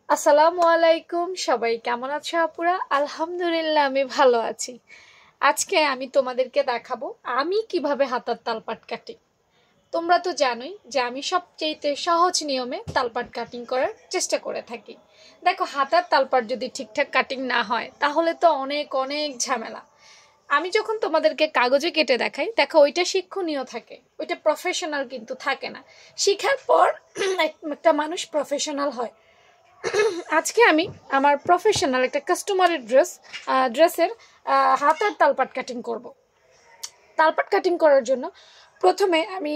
আসসালামু আলাইকুম, সবাই কেমন আছো আপুরা? আলহামদুলিল্লাহ আমি ভালো আছি। আজকে আমি তোমাদেরকে দেখাবো আমি কিভাবে হাতার তালপাট কাটি। তোমরা তো জানোই যে আমি সবচেয়ে সহজ নিয়মে তালপাট কাটিং করার চেষ্টা করে থাকি। দেখো, হাতার তালপাট যদি ঠিকঠাক কাটিং না হয় তাহলে তো অনেক অনেক ঝামেলা। আমি যখন তোমাদেরকে কাগজে কেটে দেখাই, দেখো ওইটা শিক্ষণীয় থাকে, ওইটা প্রফেশনাল কিন্তু থাকে না। শিখার পর একটা মানুষ প্রফেশনাল হয়। আজকে আমি আমার প্রফেশনাল একটা কাস্টমারের ড্রেসের হাতার তালপাট কাটিং করব। তালপাট কাটিং করার জন্য প্রথমে আমি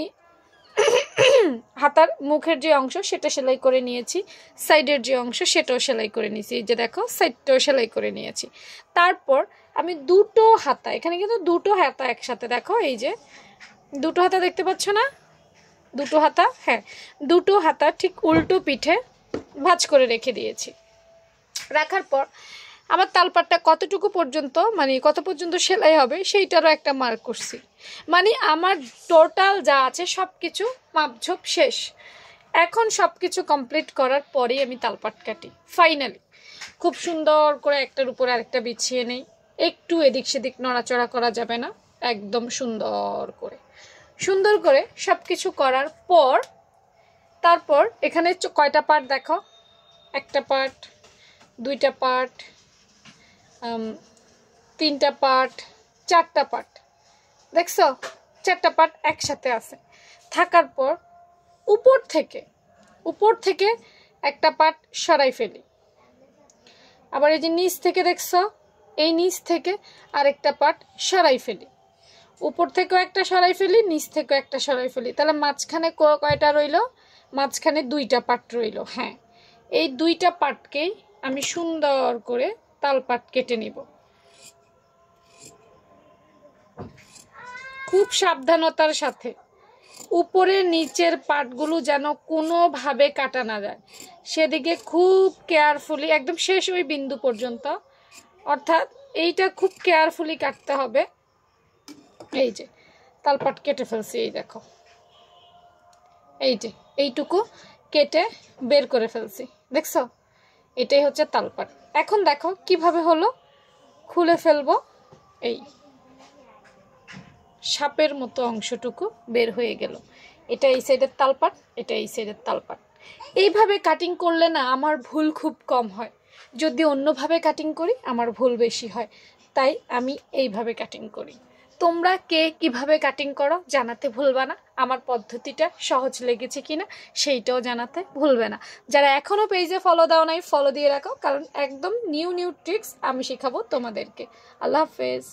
হাতার মুখের যে অংশ সেটা সেলাই করে নিয়েছি, সাইডের যে অংশ সেটাও সেলাই করে নিয়েছি। এই যে দেখো, সাইডটাও সেলাই করে নিয়েছি। তারপর আমি দুটো হাতা, এখানে কিন্তু দুটো হাতা একসাথে, দেখো এই যে দুটো হাতা দেখতে পাচ্ছ না, দুটো হাতা, হ্যাঁ দুটো হাতা ঠিক উল্টো পিঠে ভাঁজ করে রেখে দিয়েছি। রাখার পর আমার তালপাটটা কতটুকু পর্যন্ত, মানে কত পর্যন্ত সেলাই হবে সেইটারও একটা মার্ক করছি। মানে আমার টোটাল যা আছে সব কিছু মাপঝোপ শেষ। এখন সব কিছু কমপ্লিট করার পরেই আমি তালপাট কাটি। ফাইনালি খুব সুন্দর করে একটার উপর আরেকটা বিছিয়ে নেই, একটু এদিক সেদিক নড়াচড়া করা যাবে না, একদম সুন্দর করে সব কিছু করার পর তারপর এখানে কয়টা পার্ট দেখো, একটা পার্ট, দুইটা পার্ট, তিনটা পার্ট, চারটা পার্ট, দেখছো চারটা পার্ট একসাথে আছে। থাকার পর উপর থেকে একটা পার্ট সরাই ফেলি। আবার এই যে নিচ থেকে দেখছো, এই নিচ থেকে আরেকটা পার্ট সরাই ফেলি। উপর থেকেও একটা সরাই ফেলি, নিচ থেকেও একটা সরাই ফেলি। তাহলে মাঝখানে কয়টা রইল? মাঝখানে দুইটা পার্ট রইল। হ্যাঁ, এই দুইটা পার্টকেই আমি সুন্দর করে তালপাট কেটে নিব। খুব সাবধানতার সাথে উপরের নিচের পার্টগুলো যেন কোনোভাবে কাটা না যায়, সেদিকে খুব কেয়ারফুলি, একদম শেষ ওই বিন্দু পর্যন্ত, অর্থাৎ এইটা খুব কেয়ারফুলি কাটতে হবে। এই যে তালপাট কেটে ফেলছি, এই দেখো, এই যে এইটুকু কেটে বের করে ফেলছি, দেখছো? এটাই হচ্ছে তালপাট। এখন দেখো কিভাবে হলো, খুলে ফেলবো। এই সাপের মতো অংশটুকু বের হয়ে গেল। এটা এই সাইডের তালপাট, এটা এই সাইডের তালপাট। এইভাবে কাটিং করলে না আমার ভুল খুব কম হয়। যদি অন্যভাবে কাটিং করি আমার ভুল বেশি হয়, তাই আমি এইভাবে কাটিং করি। তোমরা কে কিভাবে কাটিং করো জানাতে ভুলবে না। আমার পদ্ধতিটা সহজ লেগেছে কিনা সেইটাও জানাতে ভুলবে না। যারা এখনও পেজে ফলো দাও নাই, ফলো দিয়ে রাখো, কারণ একদম নিউ ট্রিক্স আমি শেখাবো তোমাদেরকে। আল্লাহ হাফেজ।